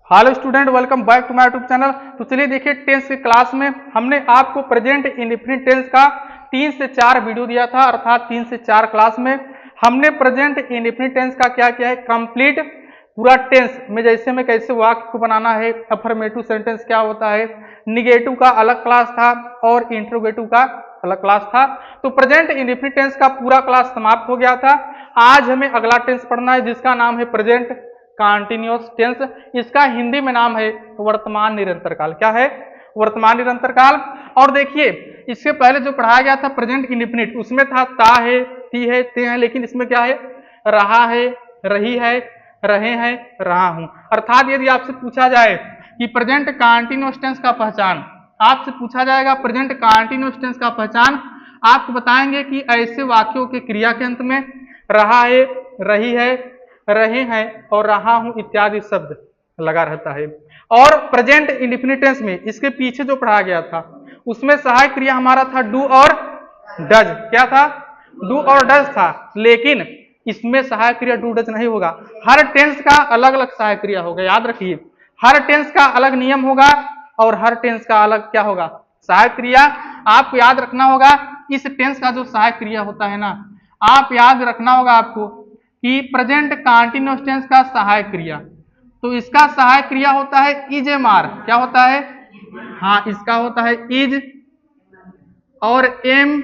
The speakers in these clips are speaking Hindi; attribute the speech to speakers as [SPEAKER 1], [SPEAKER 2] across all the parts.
[SPEAKER 1] Hello student, welcome back to my YouTube channel. तो चलिए देखिए, टेंस की क्लास में हमने आपको प्रेजेंट इंडेफिनिट टेंस का 3 से 4 वीडियो दिया था, अर्थात 3 से 4 क्लास में हमने प्रेजेंट इंडेफिनिट टेंस का क्या किया है, कंप्लीट पूरा टेंस में जैसे में कैसे वाक्य को बनाना है, अफर्मेटिव सेंटेंस क्या होता है, निगेटिव का अलग क्लास था और इंट्रोगेटिव का अलग क्लास था। तो प्रेजेंट इंडेफिनिट टेंस का पूरा क्लास समाप्त हो गया था। आज हमें अगला टेंस पढ़ना है जिसका नाम है प्रेजेंट कॉन्टिन्यूअस टेंस। इसका हिंदी में नाम है वर्तमान निरंतर काल। क्या है? वर्तमान निरंतर काल। और देखिए, इससे पहले जो पढ़ाया गया था प्रेजेंट इंडेफिनिट, उसमें था ता है, थी है, ते है, लेकिन इसमें क्या है? रहा है, रही है, रहे हैं, रहा हूं। अर्थात यदि आपसे पूछा जाए कि प्रेजेंट कॉन्टिन्यूअस टेंस का पहचान, आपसे पूछा जाएगा प्रेजेंट कॉन्टिन्यूअस टेंस का पहचान, आपको बताएंगे कि ऐसे वाक्यों के क्रिया के अंत में रहा है, रही है, रहे हैं और रहा हूं इत्यादि शब्द लगा रहता है। और प्रेजेंट इंडेफिनिट टेंस में इसके पीछे जो पढ़ा गया था उसमें सहायक क्रिया हमारा था डू और डज। क्या था? डू और डज था। लेकिन इसमें सहायक क्रिया डू डज नहीं होगा। हर टेंस का अलग अलग सहायक क्रिया होगा। याद रखिए, हर टेंस का अलग नियम होगा और हर टेंस का अलग क्या होगा? सहायक क्रिया। आपको याद रखना होगा इस टेंस का जो सहायक क्रिया होता है ना, आप याद रखना होगा आपको कि प्रेजेंट कॉन्टिन्यूअस टेंस का सहायक क्रिया, तो इसका सहायक क्रिया होता है इज एम आर। क्या होता है? हाँ, इसका होता है इज और एम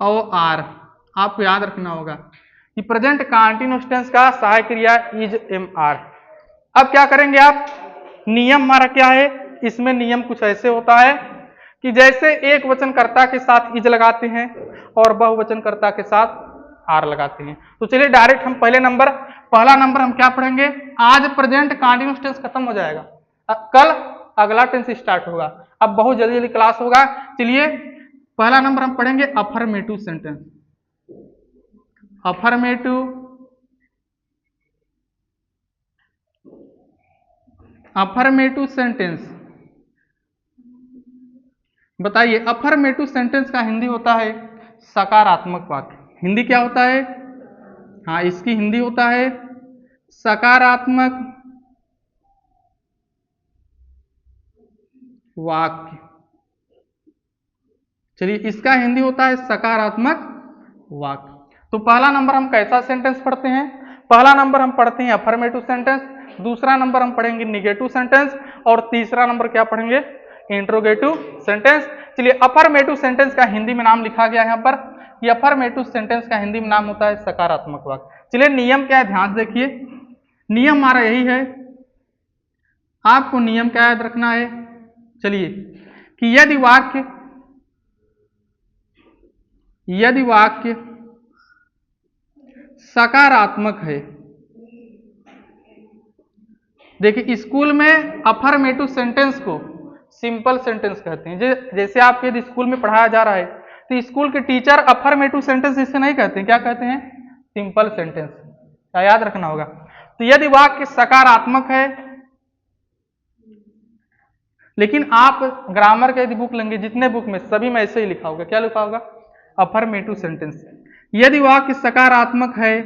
[SPEAKER 1] और आर। आपको याद रखना होगा कि प्रेजेंट कॉन्टिन्यूअस टेंस का सहायक क्रिया इज एम आर। अब क्या करेंगे आप? नियम हमारा क्या है? इसमें नियम कुछ ऐसे होता है कि जैसे एक वचनकर्ता के साथ इज लगाते हैं और बहुवचनकर्ता के साथ आर लगाते हैं। तो चलिए डायरेक्ट हम पहला नंबर हम क्या पढ़ेंगे? आज प्रेजेंट कॉन्टिन्यूअस टेंस खत्म हो जाएगा, कल अगला टेंस स्टार्ट होगा। अब बहुत जल्दी जल्दी क्लास होगा। चलिए पहला नंबर हम पढ़ेंगे अफर्मेटिव सेंटेंस। Affirmative sentence. बताइए, अफर्मेटिव सेंटेंस का हिंदी होता है सकारात्मक वाक्य। हिंदी क्या होता है? हाँ, इसकी हिंदी होता है सकारात्मक वाक्य। चलिए, इसका हिंदी होता है सकारात्मक वाक्य। तो पहला नंबर हम कैसा सेंटेंस पढ़ते हैं? पहला नंबर हम पढ़ते हैं अफर्मेटिव सेंटेंस, दूसरा नंबर हम पढ़ेंगे निगेटिव सेंटेंस और तीसरा नंबर क्या पढ़ेंगे? Interrogative sentence. चलिए, अफर्मेटिव सेंटेंस का हिंदी में नाम लिखा गया है यहाँ पर कि अफर्मेटिव सेंटेंस का हिंदी में नाम होता है सकारात्मक वाक्य। चलिए, नियम क्या है ध्यान से देखिए। नियम हमारा यही है, आपको नियम क्या याद रखना है? चलिए, कि यदि वाक्य सकारात्मक है, देखिए स्कूल में अफर्मेटिव सेंटेंस को सिंपल सेंटेंस कहते हैं। जैसे आपके यदि स्कूल में पढ़ाया जा रहा है तो स्कूल के टीचर अफर्मेटिव सेंटेंस इसे नहीं कहते हैं। क्या कहते हैं? Simple sentence. क्या याद रखना होगा? तो यदि वाक्य सकारात्मक है, लेकिन आप ग्रामर के यदि बुक लेंगे, जितने बुक में सभी में ऐसे ही लिखा होगा। क्या लिखा होगा? Affirmative sentence. यदि वाक्य सकारात्मक है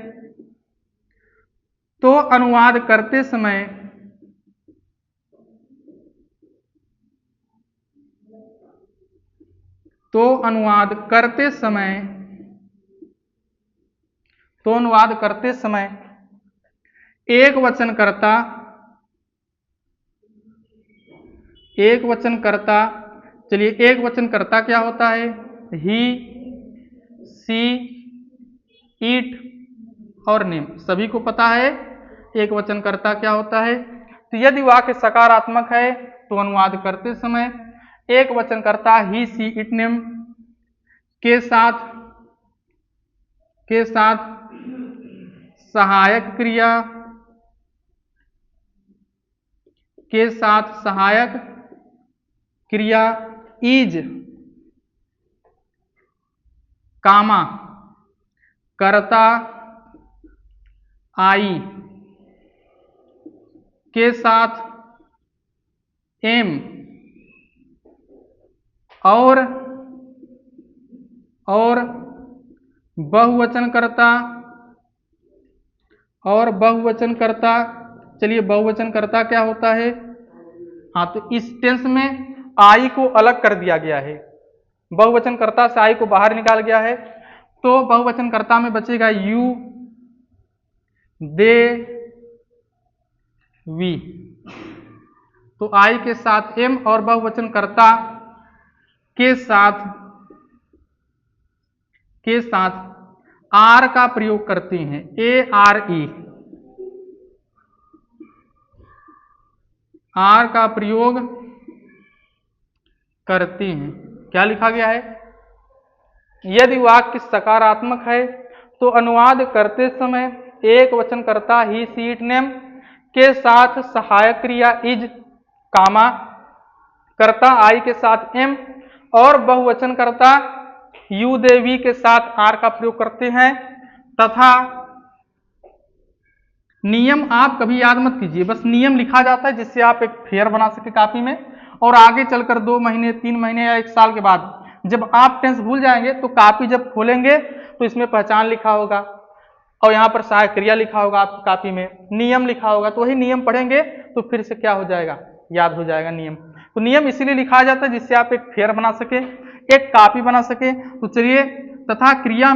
[SPEAKER 1] तो अनुवाद करते समय अनुवाद करते समय एक वचनकर्ता, चलिए एक वचनकर्ता क्या होता है? He, she, it or name. सभी को पता है एक वचनकर्ता क्या होता है। तो यदि वाक्य सकारात्मक है तो अनुवाद करते समय एक वचनकर्ता ही, सी, इट, नेम के साथ सहायक क्रिया इज, कामा, कर्ता आई के साथ एम और बहुवचनकर्ता चलिए बहुवचनकर्ता क्या होता है? हाँ, तो इस टेंस में आई को अलग कर दिया गया है, बहुवचनकर्ता से आई को बाहर निकाल गया है, तो बहुवचनकर्ता में बचेगा यू, दे, वी। तो आई के साथ एम और बहुवचनकर्ता के साथ आर का प्रयोग करते हैं, ARE, आर का प्रयोग करते हैं। क्या लिखा गया है? यदि वाक्य सकारात्मक है तो अनुवाद करते समय एक वचनकर्ता ही, सी, इट, नेम के साथ सहायक क्रिया इज, कामा, कर्ता आई के साथ एम और बहुवचनकर्ता यू, दे, वी के साथ आर का प्रयोग करते हैं। तथा नियम आप कभी याद मत कीजिए, बस नियम लिखा जाता है जिससे आप एक फेयर बना सके कॉपी में, और आगे चलकर 2 महीने 3 महीने या 1 साल के बाद जब आप टेंस भूल जाएंगे तो कॉपी जब खोलेंगे तो इसमें पहचान लिखा होगा और यहाँ पर सहायक क्रिया लिखा होगा, आपकी कॉपी में नियम लिखा होगा, तो वही नियम पढ़ेंगे तो फिर से क्या हो जाएगा, याद हो जाएगा नियम। तो नियम इसीलिए लिखा जाता है जिससे आप एक फेयर बना सके, एक कॉपी बना सके। तो चलिए, तथा क्रिया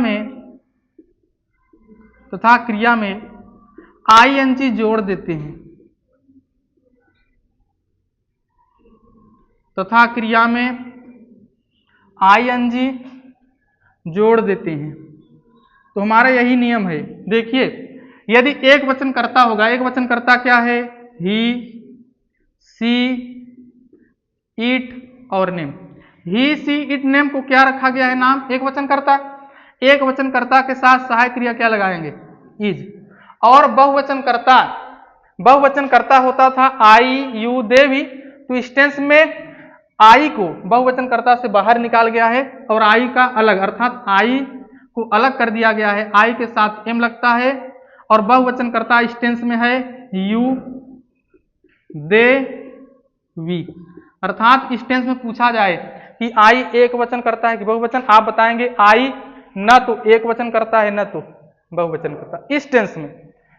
[SPEAKER 1] में ING जोड़ देते हैं, तथा क्रिया में ING जोड़ देते हैं। तो हमारा यही नियम है। देखिए, यदि एक वचनकर्ता होगा, एक वचनकर्ता क्या है? He, she, it or name. He, she, it, name को क्या रखा गया है नाम? एक वचनकर्ता। एक वचनकर्ता के साथ सहायक क्रिया क्या लगाएंगे? इज। और बहुवचनकर्ता होता था आई, यू, दे, वी। तो इस टेंस में आई को बहुवचनकर्ता से बाहर निकाल गया है और आई का अलग, अर्थात आई को अलग कर दिया गया है, आई के साथ एम लगता है और बहुवचनकर्ता इस टेंस में है यू, दे, वी। अर्थात इस टेंस में पूछा जाए कि आई एक वचन करता है कि बहुवचन, आप बताएंगे आई न तो एक वचन करता है न तो बहुवचन करता इस टेंस में,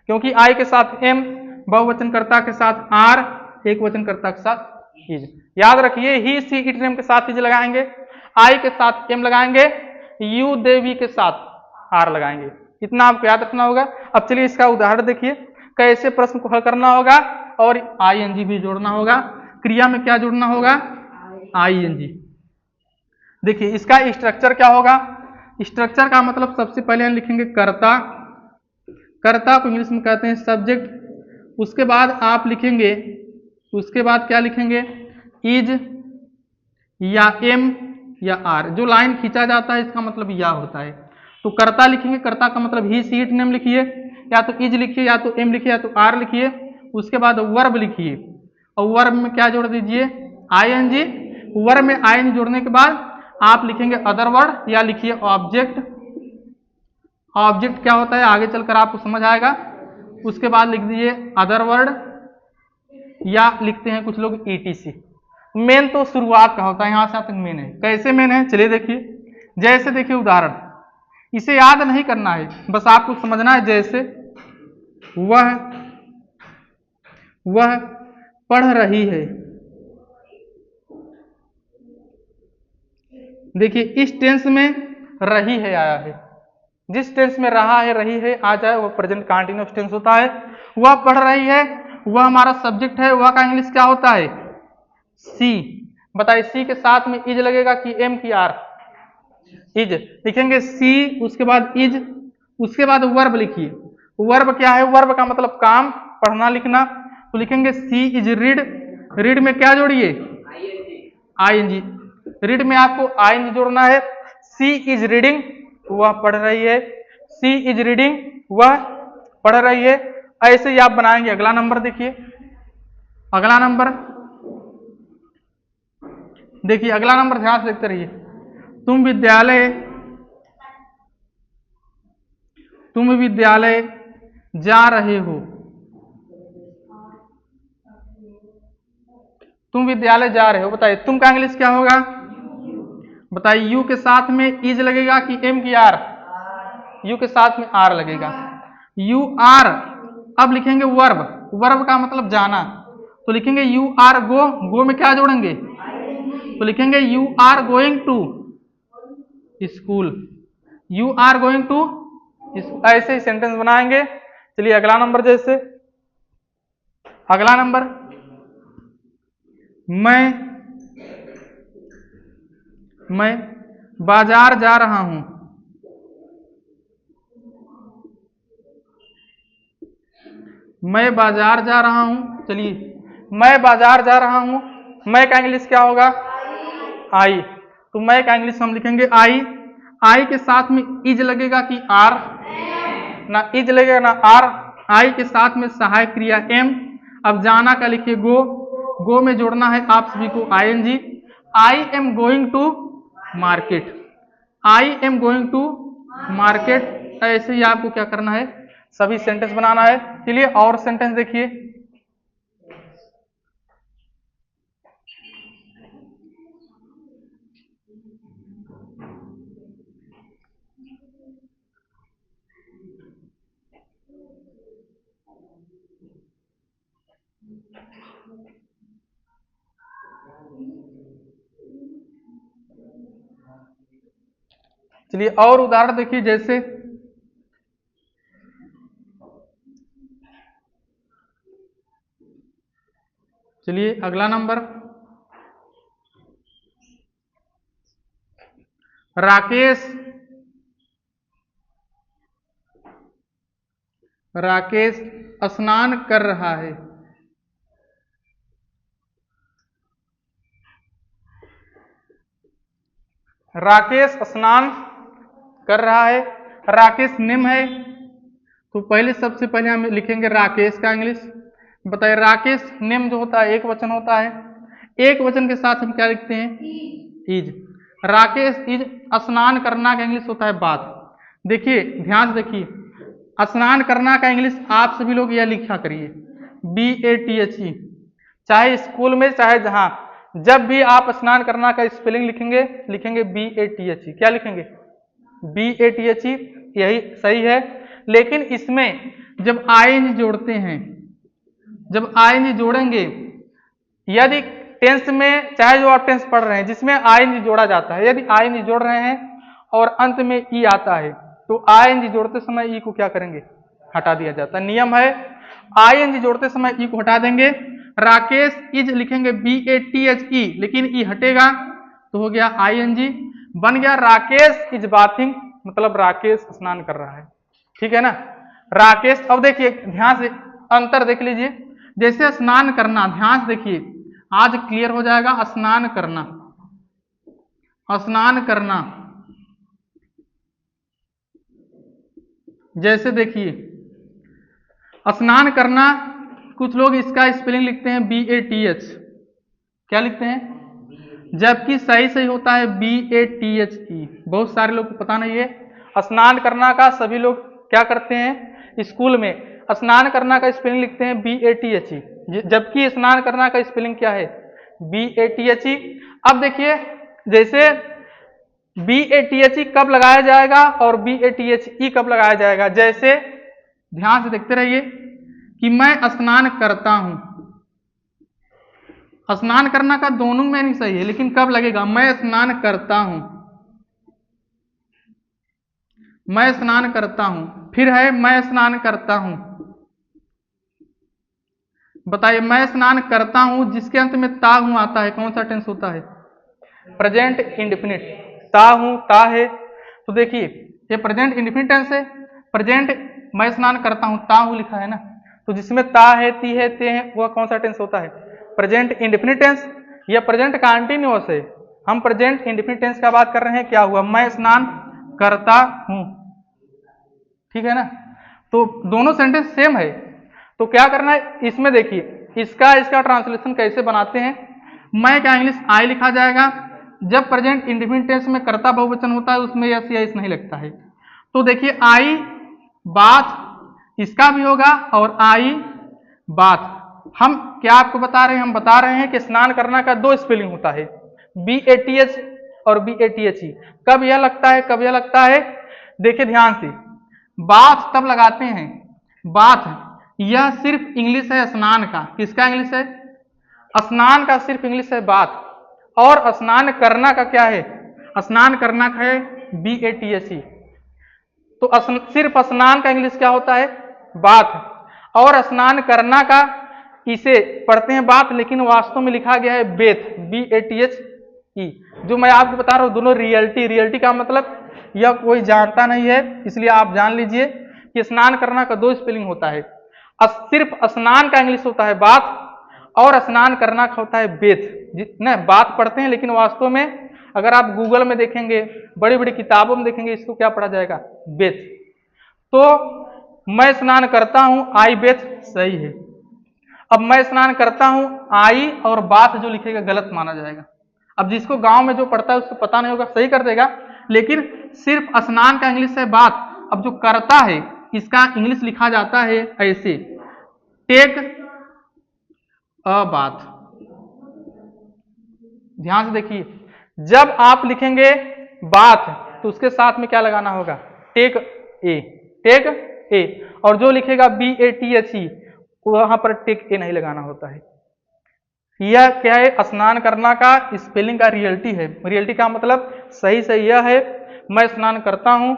[SPEAKER 1] क्योंकि आई के साथ एम, बहुवचनकर्ता के साथ आर, एक वचनकर्ता के साथ इज। याद रखिए, ही, सी, इट, नेम के साथ इज लगाएंगे, आई के साथ एम लगाएंगे, यू, दे, वी के साथ आर लगाएंगे। इतना आपको याद रखना होगा। अब चलिए इसका उदाहरण देखिए, कैसे प्रश्न को हल करना होगा और ING भी जोड़ना होगा। क्रिया में क्या जोड़ना होगा? ING। देखिए इसका स्ट्रक्चर क्या होगा? स्ट्रक्चर का मतलब सबसे पहले हम लिखेंगे कर्ता, कर्ता को इंग्लिश में कहते हैं सब्जेक्ट। उसके बाद आप लिखेंगे, उसके बाद क्या लिखेंगे? इज या एम या आर। जो लाइन खींचा जाता है इसका मतलब या होता है। तो कर्ता लिखेंगे, कर्ता का मतलब ही, सी, इट, नेम लिखिए, या तो इज लिखिए, या तो एम लिखिए, या तो आर लिखिए। उसके बाद वर्ब लिखिए और वर्ब में क्या जोड़ दीजिए? ING। वर्ब में ING जोड़ने के बाद आप लिखेंगे अदर वर्ड या लिखिए ऑब्जेक्ट। ऑब्जेक्ट क्या होता है आगे चलकर आपको समझ आएगा। उसके बाद लिख दीजिए अदर वर्ड या लिखते हैं कुछ लोग ETC। मेन तो शुरुआत का होता है, यहां से तक मेन है। कैसे मेन है चलिए देखिए, जैसे देखिए उदाहरण, इसे याद नहीं करना है, बस आपको समझना है। जैसे वह पढ़ रही है। देखिए इस टेंस में रही है आया है, जिस टेंस में रहा है रही है आ जाए वो प्रेजेंट कंटीन्यूअस टेंस होता है। वह पढ़ रही है, वह हमारा सब्जेक्ट है, वह का इंग्लिश क्या होता है? सी। बताइए सी के साथ में इज लगेगा कि एम की आर? इज लिखेंगे सी, उसके बाद इज, उसके बाद वर्ब लिखिए। वर्ब क्या है? वर्ब का मतलब काम, पढ़ना लिखना। तो लिखेंगे सी इज रीड। रीड में क्या जोड़िए? ING। रीड में आपको ING जोड़ना है। सी इज रीडिंग, वह पढ़ रही है। सी इज रीडिंग, वह पढ़ रही है। ऐसे ही आप बनाएंगे। अगला नंबर देखिए, अगला नंबर देखिए, अगला नंबर ध्यान से देखते रहिए। तुम विद्यालय जा रहे हो। तुम विद्यालय जा रहे हो, बताइए तुम का इंग्लिश क्या होगा? बताइए यू के साथ में इज लगेगा कि एम की आर? यू के साथ में आर लगेगा। You are. अब लिखेंगे वर्ब। वर्ब का मतलब जाना, तो लिखेंगे यू आर गो, गो में क्या जोड़ेंगे, तो लिखेंगे you are going to school, you are going to, ऐसे ही सेंटेंस बनाएंगे। चलिए अगला नंबर, जैसे अगला नंबर, मैं बाजार जा रहा हूं, मैं बाजार जा रहा हूं। चलिए मैं बाजार जा रहा हूं, मैं का इंग्लिश क्या होगा, आई, तो मैं का इंग्लिश हम लिखेंगे आई। आई के साथ में इज लगेगा कि आर, ना इज लगेगा ना आर, आई के साथ में सहायक क्रिया एम। अब जाना का लिखिए गो, गो में जोड़ना है आप सभी को ING. I am going to market, I am going to market. ऐसे ही आपको क्या करना है, सभी सेंटेंस बनाना है। चलिए और सेंटेंस देखिए, चलिए और उदाहरण देखिए, जैसे चलिए अगला नंबर, राकेश स्नान कर रहा है, राकेश स्नान कर रहा है। राकेश नेम है, तो पहले सबसे पहले हम लिखेंगे राकेश का इंग्लिश। बताइए राकेश नेम जो होता है एक वचन होता है, एक वचन के साथ हम क्या लिखते हैं, इज। राकेश इज स्नान करना का इंग्लिश होता है बाथ। देखिए ध्यान से देखिए, स्नान करना का इंग्लिश आप सभी लोग यह लिखा करिए BATHE, चाहे स्कूल में चाहे जहां, जब भी आप स्नान करना का स्पेलिंग लिखेंगे, लिखेंगे BATHE। क्या लिखेंगे, BATHE, यही सही है। लेकिन इसमें जब आईएनजी जोड़ते हैं, जब आईएनजी जोड़ेंगे, यदि टेंस में चाहे जो आप टेंस पढ़ रहे हैं जिसमें आईएनजी जोड़ा जाता है, यदि आईएनजी जोड़ रहे हैं और अंत में ई आता है, तो आईएनजी जोड़ते समय ई को क्या करेंगे, हटा दिया जाता है। नियम है, आईएनजी जोड़ते समय ई को हटा देंगे। राकेश इज लिखेंगे BATHE, लेकिन ई हटेगा तो हो गया आईएनजी, बन गया राकेश इज बाथिंग, मतलब राकेश स्नान कर रहा है। ठीक है ना, राकेश। अब देखिए ध्यान से अंतर देख लीजिए, जैसे स्नान करना, ध्यान से देखिए आज क्लियर हो जाएगा। स्नान करना, स्नान करना, जैसे देखिए स्नान करना, कुछ लोग इसका स्पेलिंग लिखते हैं BATH, क्या लिखते हैं, जबकि सही सही होता है BATHE। बहुत सारे लोग को पता नहीं है। स्नान करना का सभी लोग क्या करते हैं, स्कूल में स्नान करना का स्पेलिंग लिखते हैं BATHE, जबकि स्नान करना का स्पेलिंग क्या है, BATHE। अब देखिए जैसे BATHE कब लगाया जाएगा और BATHE कब लगाया जाएगा, जैसे ध्यान से देखते रहिए कि मैं स्नान करता हूं, स्नान करना का दोनों में नहीं सही है, लेकिन कब लगेगा, मैं स्नान करता हूं, मैं स्नान करता हूं, फिर है मैं स्नान करता हूं। बताइए मैं स्नान करता हूं जिसके अंत में ता हूं आता है, कौन सा टेंस होता है, प्रेजेंट इंडेफिनिट। ता हूं ता है, तो देखिए ये प्रेजेंट इंडेफिनिट टेंस है। प्रेजेंट मैं स्नान करता हूं, ता हूं लिखा है ना, तो जिसमें ता है, ती है, ते है, वह कौन सा टेंस होता है, प्रेजेंट इंडेफिनिट टेंस। या प्रेजेंट कंटीन्यूअस है, हम प्रेजेंट इंडेफिनिट टेंस का बात कर रहे हैं। क्या हुआ, मैं स्नान करता हूं, ठीक है ना, तो दोनों सेंटेंस सेम है। तो क्या करना है, इसमें देखिए इसका ट्रांसलेशन कैसे बनाते हैं। मैं का इंग्लिश आई लिखा जाएगा, जब प्रेजेंट इंडेफिनिट टेंस में कर्ता बहुवचन होता है उसमें यस या इस नहीं लगता है। तो देखिए आई बाथ इसका भी होगा और आई बाथ। हम क्या आपको बता रहे हैं, हम बता रहे हैं कि स्नान करना का दो स्पेलिंग होता है, BATH और BATHE। कब यह लगता है, कब यह लगता है, देखिए ध्यान से, बाथ तब लगाते हैं, बाथ यह सिर्फ इंग्लिश है स्नान का। किसका इंग्लिश है? स्नान का सिर्फ इंग्लिश है बाथ। और स्नान करना का क्या है? स्नान करना का है BATHE। तो सिर्फ स्नान का इंग्लिश क्या होता है? बाथ। और स्नान करना का इसे पढ़ते हैं बाथ, लेकिन वास्तव में लिखा गया है बेथ, BATHE। जो मैं आपको बता रहा हूं दोनों रियलिटी का मतलब यह कोई जानता नहीं है, इसलिए आप जान लीजिए कि स्नान करना का दो स्पेलिंग होता है। सिर्फ स्नान का इंग्लिश होता है बाथ और स्नान करना का होता है बेथ। जितने बात पढ़ते हैं लेकिन वास्तव में अगर आप गूगल में देखेंगे, बड़ी बड़ी किताबों में देखेंगे, इसको क्या पढ़ा जाएगा? बेथ। तो मैं स्नान करता हूं, आई बेथ सही है। अब मैं स्नान करता हूं, आई और बाथ जो लिखेगा गलत माना जाएगा। अब जिसको गांव में जो पढ़ता है उसको पता नहीं होगा, सही कर देगा, लेकिन सिर्फ स्नान का इंग्लिश है बाथ। अब जो करता है इसका इंग्लिश लिखा जाता है ऐसे, टेक अ बाथ। ध्यान से देखिए, जब आप लिखेंगे बाथ तो उसके साथ में क्या लगाना होगा? Take a, take a. और जो लिखेगा BATHE वहां पर टेक ए नहीं लगाना होता है। यह क्या है? स्नान करना का स्पेलिंग का रियलिटी है। रियलिटी का मतलब सही से यह है, मैं स्नान करता हूं,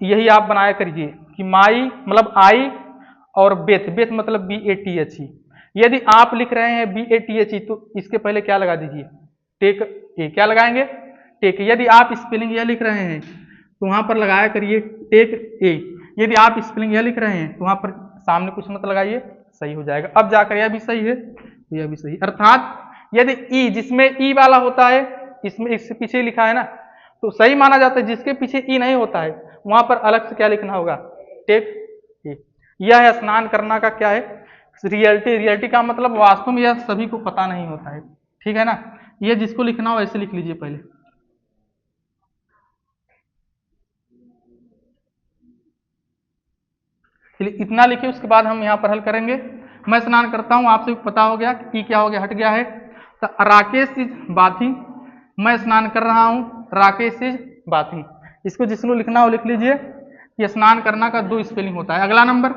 [SPEAKER 1] यही आप बनाया करिए कि माई मतलब आई और बेथ, बेथ मतलब BATHE। यदि आप लिख रहे हैं BATHE तो इसके पहले क्या लगा दीजिए? Take a. क्या लगाएंगे? टेक। यदि आप स्पेलिंग यह लिख रहे हैं तो वहां पर लगाया करिए टेक ए। यदि आप स्पेलिंग यह लिख रहे हैं तो वहां पर सामने कुछ मत लगाइए, सही हो जाएगा। अब जाकर यह भी सही है, यह भी सही। अर्थात यदि ई, जिसमें ई वाला होता है, इसमें इससे पीछे लिखा है ना, तो सही माना जाता है। जिसके पीछे ई नहीं होता है वहां पर अलग से क्या लिखना होगा? Take a. यह है स्नान करना का क्या है? रियलिटी। रियलिटी का मतलब वास्तव में यह सभी को पता नहीं होता है, ठीक है ना। यह जिसको लिखना हो ऐसे लिख लीजिए पहले। चलिए इतना लिखिए, उसके बाद हम यहाँ पर हल करेंगे। मैं स्नान करता हूँ, आपसे पता हो गया कि क्या हो गया, हट गया है। तो राकेश इज बाथिंग, मैं स्नान कर रहा हूँ, राकेश इज बाथिंग। इसको जिसको लिखना हो लिख लीजिए। ये स्नान करना का दो स्पेलिंग होता है। अगला नंबर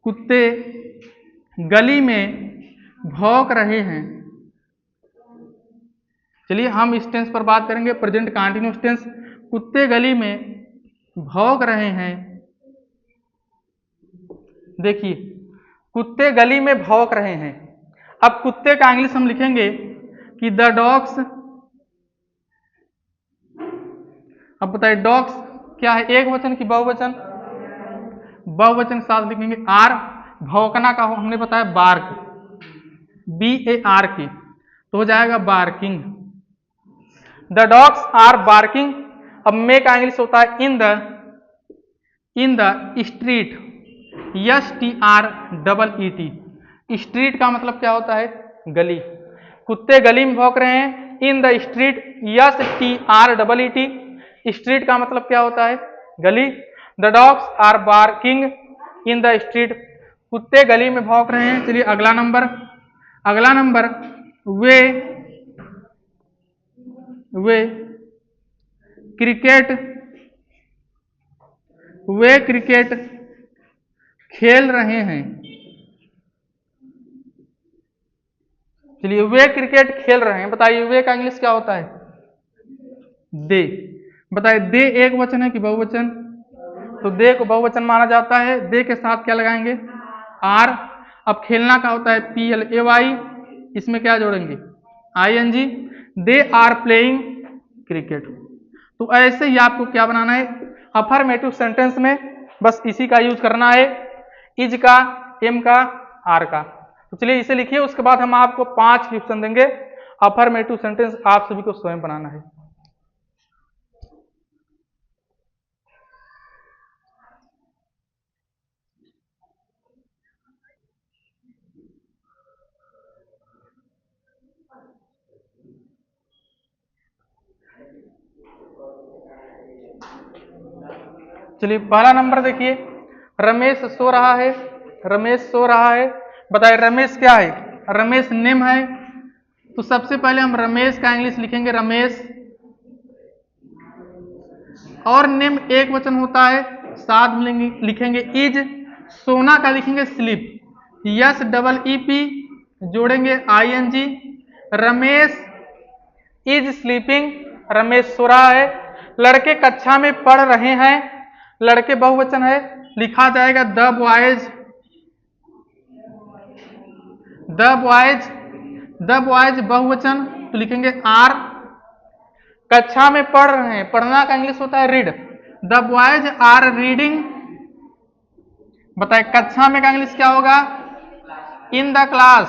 [SPEAKER 1] कुत्ते गली में भौंक रहे हैं। चलिए हम इस टेंस पर बात करेंगे, प्रेजेंट कंटीन्यूअस टेंस। कुत्ते गली में भौंक रहे हैं। देखिए, कुत्ते गली में भौंक रहे हैं। अब कुत्ते का इंग्लिश हम लिखेंगे कि द डॉग्स। अब बताइए डॉग्स क्या है, एक वचन की बहुवचन? बहुवचन के साथ लिखेंगे आर। भौंकना का हमने बताया बार्क, BARK, तो हो जाएगा barking. The dogs are barking. अब मे का इंग्लिश होता है in the street, STREET। Street का मतलब क्या होता है? गली। कुत्ते गली में भौंक रहे हैं, in the street, STREET। Street का मतलब क्या होता है? गली। The dogs are barking in the street, कुत्ते गली में भौंक रहे हैं। चलिए अगला नंबर वे क्रिकेट खेल रहे हैं। चलिए वे क्रिकेट खेल रहे हैं, बताइए वे का इंग्लिश क्या होता है? दे। बताइए दे एक वचन है कि बहुवचन? तो दे को बहुवचन माना जाता है। दे के साथ क्या लगाएंगे? आर। अब खेलना का होता है PLAY, इसमें क्या जोड़ेंगे? ING। They are playing cricket. तो ऐसे ही आपको क्या बनाना है? अफर्मेटिव सेंटेंस में बस इसी का यूज करना है, इज का, एम का, आर का। तो चलिए इसे लिखिए, उसके बाद हम आपको 5 ऑप्शन देंगे। अफर्मेटिव सेंटेंस आप सभी को स्वयं बनाना है। चलिए पहला नंबर देखिए, रमेश सो रहा है। रमेश सो रहा है, बताइए रमेश क्या है? रमेश नेम है। तो सबसे पहले हम रमेश का इंग्लिश लिखेंगे रमेश और निम्न एक वचन होता है, साथ में लिखेंगे इज, सोना का लिखेंगे sleep, yes double E P जोड़ेंगे I N G, Ramesh is sleeping, Ramesh सो रहा है, लड़के कक्षा में पढ़ रहे हैं, लड़के बहुवचन है, लिखा जाएगा द बॉयज, द बॉयज बहुवचन तो लिखेंगे आर, कक्षा में पढ़ रहे हैं, पढ़ना का इंग्लिश होता है read, the boys are reading, बताए कक्षा में का इंग्लिश क्या होगा, in the class,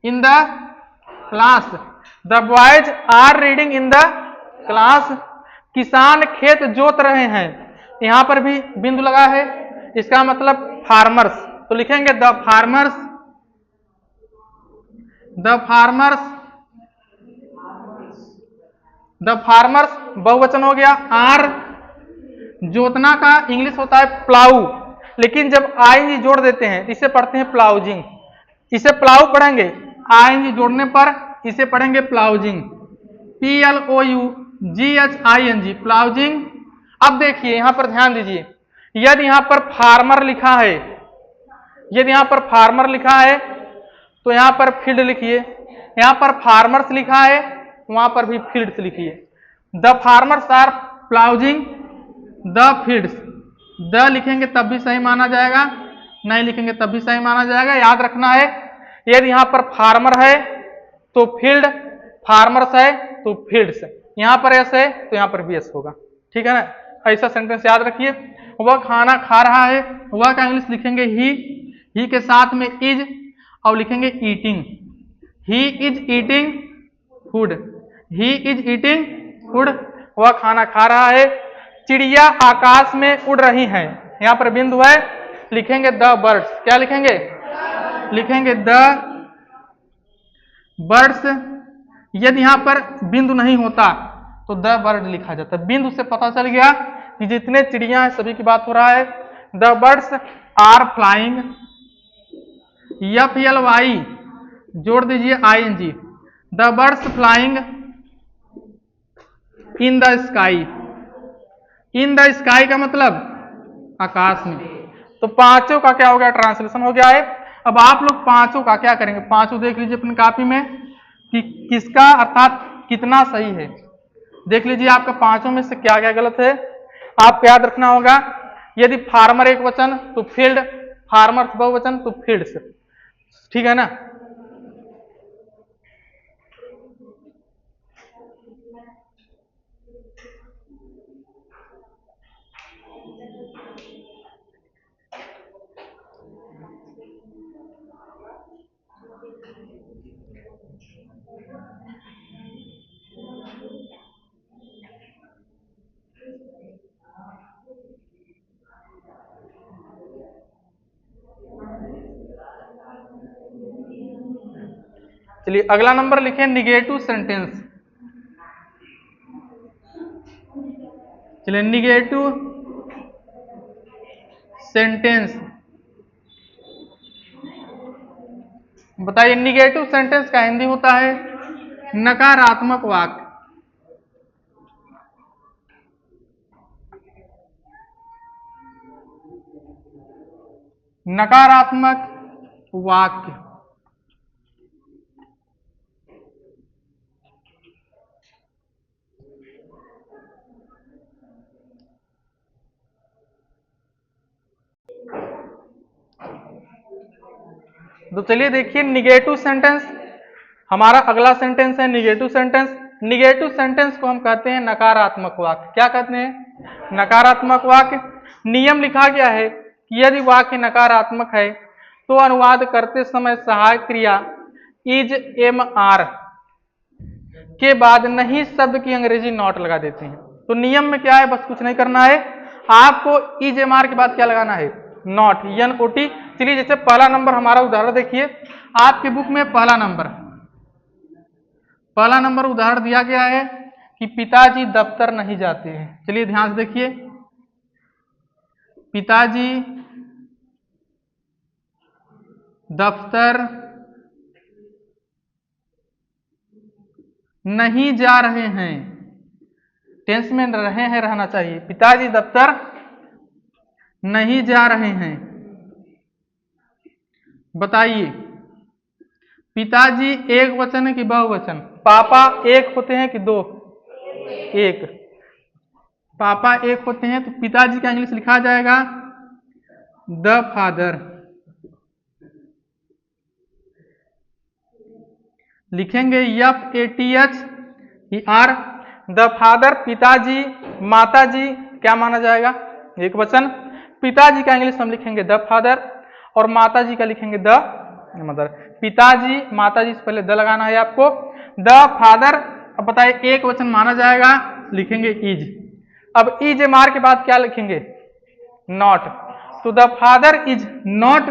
[SPEAKER 1] in the class, the boys are reading in the class, किसान खेत जोत रहे हैं, यहां पर भी बिंदु लगा है, इसका मतलब फार्मर्स, तो लिखेंगे the farmers, the farmers, the farmers बहुवचन हो गया, आर, जोतना का इंग्लिश होता है प्लाऊ, लेकिन जब आईएनजी जोड़ देते हैं इसे पढ़ते हैं प्लाउजिंग, इसे प्लाऊ पढ़ेंगे, आईएनजी जोड़ने पर इसे पढ़ेंगे प्लाउजिंग, PLOUGHING प्लाउजिंग। अब देखिए यहां पर ध्यान दीजिए, यदि यहां पर फार्मर लिखा है, यदि यहां पर फार्मर लिखा है तो यहां पर फील्ड लिखिए, यहां पर फार्मर्स लिखा है वहां पर भी फील्ड्स लिखिए, the farmers are ploughing the fields, the लिखेंगे तब भी सही माना जाएगा, नहीं लिखेंगे तब भी सही माना जाएगा, याद रखना है यदि यहां पर फार्मर है तो फील्ड, फार्मर्स है तो फील्ड्स, यहां पर एस है तो यहां पर भी एस होगा, ठीक है ना, ऐसा सेंटेंस याद रखिए। वह खाना खा रहा है, वह का इंग्लिश लिखेंगे ही के साथ में इज और लिखेंगे eating, he is eating food, he is eating food, वह खाना खा रहा है, चिड़िया आकाश में उड़ रही हैं, यहां पर बिंदु है, लिखेंगे द बर्ड्स, क्या लिखेंगे, लिखेंगे द बर्ड्स, यदि यहां पर बिंदु नहीं होता तो द बर्ड लिखा जाता, बिंदु से पता चल गया कि जितने चिड़िया हैं सभी की बात हो रहा है, the birds are flying, FLY जोड़ दीजिए ING, the birds flying in the sky, in the sky का मतलब आकाश में, तो पांचों का क्या हो गया, ट्रांसलेशन हो गया है। अब आप लोग पांचों का क्या करेंगे, पांचों देख लीजिए अपनी कॉपी में कि किसका अर्थात कितना सही है, देख लीजिए आपका पांचों में से क्या क्या गलत है, आपको याद रखना होगा, यदि फार्मर एक वचन तो फील्ड, फार्मर्स बहुवचन तो फील्ड्स, ठीक है ना। चलिए अगला नंबर लिखे निगेटिव सेंटेंस, चलिए निगेटिव सेंटेंस बताइए, निगेटिव सेंटेंस का हिंदी होता है नकारात्मक वाक्य, नकारात्मक वाक्य, तो चलिए देखिए निगेटिव सेंटेंस, हमारा अगला सेंटेंस है निगेटिव सेंटेंस, निगेटिव सेंटेंस को हम कहते हैं नकारात्मक वाक्य, क्या कहते हैं, नकारात्मक वाक्य। नियम लिखा गया है कि यदि वाक्य नकारात्मक है तो अनुवाद करते समय सहायक क्रिया इज एम आर के बाद नहीं शब्द की अंग्रेजी नॉट लगा देते हैं, तो नियम में क्या है, बस कुछ नहीं करना है, आपको इज एम आर के बाद क्या लगाना है, नॉट, NOT। चलिए जैसे पहला नंबर हमारा उदाहरण देखिए, आपके बुक में पहला नंबर उदाहरण दिया गया है कि पिताजी दफ्तर नहीं जाते हैं, चलिए ध्यान से देखिए, पिताजी दफ्तर नहीं जा रहे हैं, टेंस में रहे हैं रहना चाहिए। पिताजी दफ्तर नहीं जा रहे हैं। बताइए पिताजी एक वचन है कि बहुवचन? पापा एक होते हैं कि दो? एक। पापा एक होते हैं तो पिताजी का इंग्लिश लिखा जाएगा द फादर। लिखेंगे FATHER द फादर। पिताजी माताजी क्या माना जाएगा? एक वचन। पिताजी का इंग्लिश हम लिखेंगे द फादर और माताजी का लिखेंगे द मदर। पिताजी माताजी से पहले द लगाना है आपको। द फादर, अब बताइए एक वचन माना जाएगा, लिखेंगे इज। अब इज मार के बाद क्या लिखेंगे? नॉट। तो द फादर इज नॉट,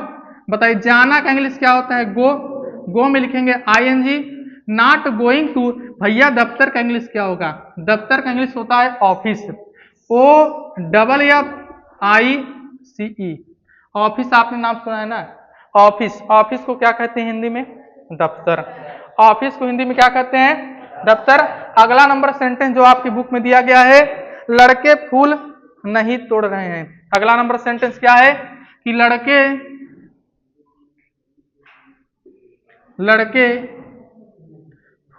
[SPEAKER 1] बताइए जाना का इंग्लिश क्या होता है? गो। गो में लिखेंगे ING। नॉट गोइंग टू, भैया दफ्तर का इंग्लिश क्या होगा? दफ्तर का इंग्लिश होता है ऑफिस। OFFICE। ऑफिस आपने नाम सुना है ना? ऑफिस। ऑफिस को क्या कहते हैं हिंदी में? दफ्तर। ऑफिस को हिंदी में क्या कहते हैं? दफ्तर। अगला नंबर सेंटेंस जो आपकी बुक में दिया गया है, लड़के फूल नहीं तोड़ रहे हैं। अगला नंबर सेंटेंस क्या है कि लड़के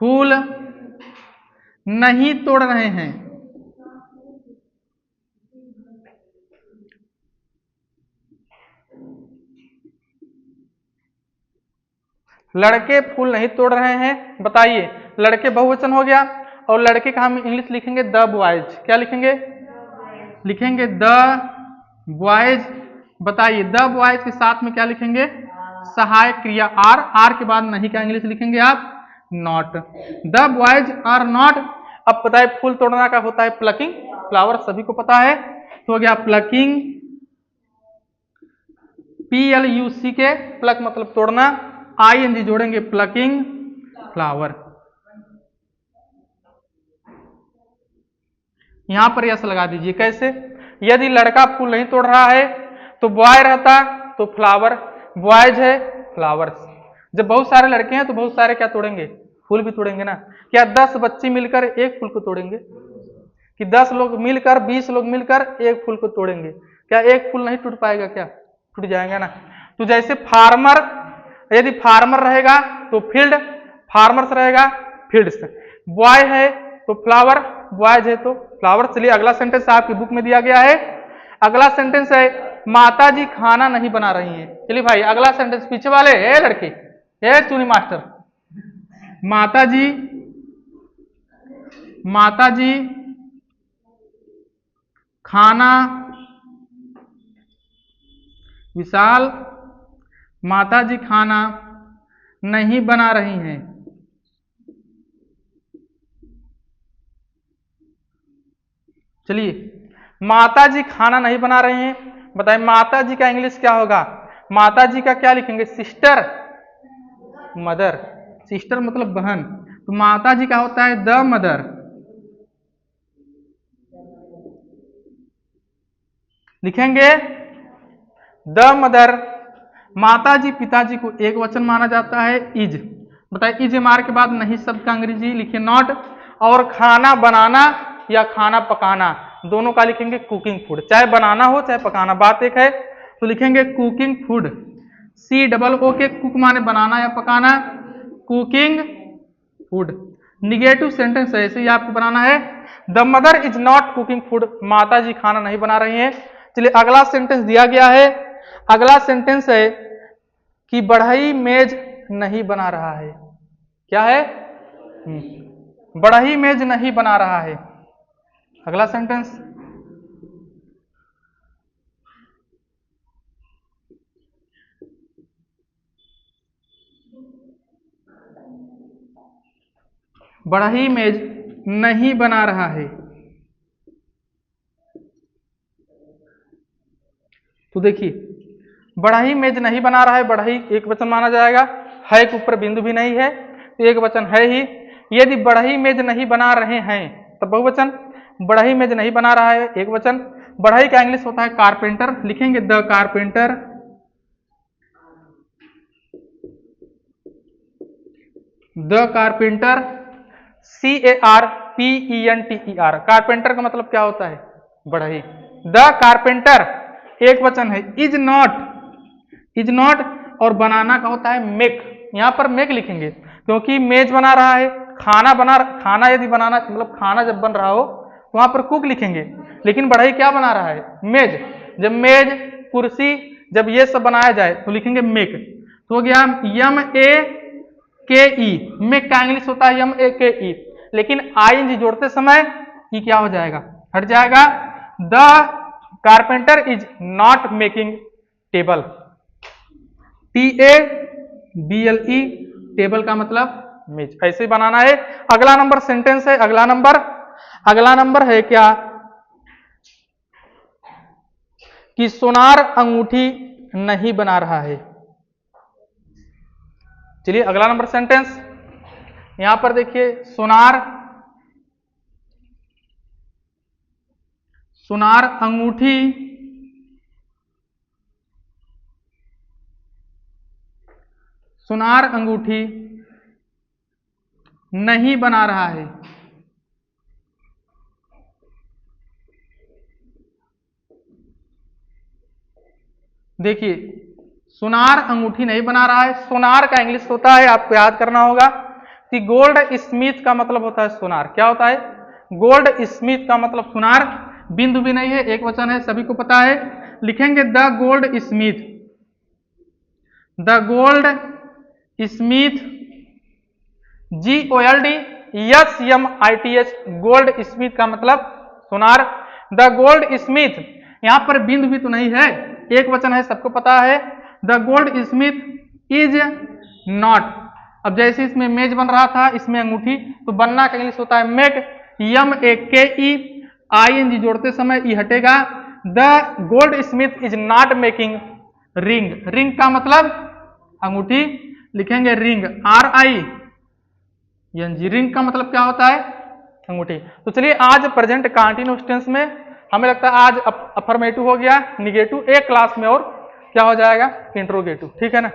[SPEAKER 1] फूल नहीं तोड़ रहे हैं। लड़के फूल नहीं तोड़ रहे हैं। बताइए लड़के बहुवचन हो गया और लड़के का हम इंग्लिश लिखेंगे द बॉयज। क्या लिखेंगे? लिखेंगे द बॉयज। बताइए द बॉयज के साथ में क्या लिखेंगे? सहायक क्रिया आर। आर के बाद नहीं का इंग्लिश लिखेंगे आप not. The boys are not. अब पता है फूल तोड़ना का होता है प्लकिंग, फ्लावर सभी को पता है। तो हो गया प्लकिंग, PLUCK, प्लक मतलब तोड़ना, ING जोड़ेंगे प्लकिंग फ्लावर। यहां पर यस लगा दीजिए। कैसे? यदि लड़का फूल नहीं तोड़ रहा है तो बॉय रहता तो फ्लावर, बॉयज है फ्लावर्स। जब बहुत सारे लड़के हैं तो बहुत सारे क्या तोड़ेंगे? फूल भी तोड़ेंगे ना। क्या 10 बच्चे मिलकर एक फूल को तोड़ेंगे? कि 10 लोग मिलकर 20 लोग मिलकर एक फूल को तोड़ेंगे? क्या एक फूल नहीं टूट पाएगा? क्या टूट जाएगा ना। तो जैसे फार्मर, यदि फार्मर रहेगा तो फील्ड, फार्मर्स रहेगा फील्ड्स। बॉय है तो फ्लावर, बॉयज है तो फ्लावर। चलिए अगला सेंटेंस आपकी बुक में दिया गया है। अगला सेंटेंस है माताजी खाना नहीं बना रही हैं। चलिए भाई अगला सेंटेंस पीछे वाले ए लड़के, ए चुनी मास्टर, माताजी खाना, विशाल माताजी खाना नहीं बना रही हैं। चलिए माताजी खाना नहीं बना रही हैं। बताइए माताजी का इंग्लिश क्या होगा? माताजी का क्या लिखेंगे? Sister, mother. सिस्टर मतलब बहन, तो माताजी का होता है द मदर। लिखेंगे द मदर। माताजी पिताजी को एक वचन माना जाता है इज। बताइए इज मार के बाद नहीं शब्द का अंग्रेजी लिखिए नॉट। और खाना बनाना या खाना पकाना दोनों का लिखेंगे कुकिंग फूड। चाहे बनाना हो चाहे पकाना, बात एक है। तो लिखेंगे कुकिंग फूड, COO कुक माने बनाना या पकाना, कुकिंग फूड। निगेटिव सेंटेंस है, ऐसे ही आपको बनाना है the mother is not cooking food. माता जी खाना नहीं बना रही हैं। चलिए अगला सेंटेंस दिया गया है। अगला सेंटेंस है कि बढ़ई मेज नहीं बना रहा है। क्या है? बढ़ई मेज नहीं बना रहा है। अगला सेंटेंस बढ़ई मेज नहीं बना रहा है। तो देखिए बढ़ई मेज नहीं बना रहा है, बढ़ई एक वचन माना जाएगा, है के ऊपर बिंदु भी नहीं है तो एक वचन है ही। यदि बढ़ई मेज नहीं बना रहे हैं तब बहुवचन, बढ़ई मेज नहीं बना रहा है एक वचन। बढ़ई का इंग्लिश होता है कारपेंटर। लिखेंगे the carpenter, the carpenter CARPENTER। Carpenter का मतलब क्या होता है? बढ़ई। द कारपेंटर एक वचन है। इज नॉट और बनाना का होता है मेक। यहां पर मेक लिखेंगे क्योंकि मेज बना रहा है, खाना यदि बनाना मतलब खाना जब बन रहा हो तो वहां पर कुक लिखेंगे, लेकिन बढ़ई क्या बना रहा है? मेज। जब मेज, कुर्सी, जब ये सब बनाया जाए तो लिखेंगे मेक। तो हो गया MEKE। मेक का इंग्लिश होता है MEKE, लेकिन ING जोड़ते समय ये क्या हो जाएगा? हट जाएगा। The carpenter is not making table. TABLE, table का मतलब मेज। ऐसे ही बनाना है। अगला नंबर सेंटेंस है। अगला नंबर है क्या कि सोनार अंगूठी नहीं बना रहा है। चलिए अगला नंबर सेंटेंस यहां पर देखिए, सोनार अंगूठी नहीं बना रहा है। देखिए, सोनार अंगूठी नहीं बना रहा है। सोनार का इंग्लिश होता है, आपको याद करना होगा कि गोल्ड स्मिथ का मतलब होता है सोनार। क्या होता है? गोल्ड स्मिथ का मतलब सोनार। बिंदु भी नहीं है, एक वचन है, सभी को पता है। लिखेंगे the gold Smith. GOLDSMITH, gold Smith का मतलब सोनार। द गोल्ड स्मिथ, यहां पर बिंदु भी तो नहीं है, एक वचन है, सबको पता है। The gold Smith is not. अब जैसे इसमें मेज बन रहा था, इसमें अंगूठी, तो बनना का इंग्लिश होता है मेक। MEKE, ING जोड़ते समय ई हटेगा। The gold Smith is not making ring. Ring का मतलब अंगूठी, लिखेंगे रिंग RING। रिंग का मतलब क्या होता है? अंगूठी। तो चलिए आज प्रेजेंट कंटीन्यूअस टेंस में हमें लगता है आज अफर्मेटिव हो गया, निगेटिव एक क्लास में और क्या हो जाएगा? इंट्रोगेटिव। ठीक है ना।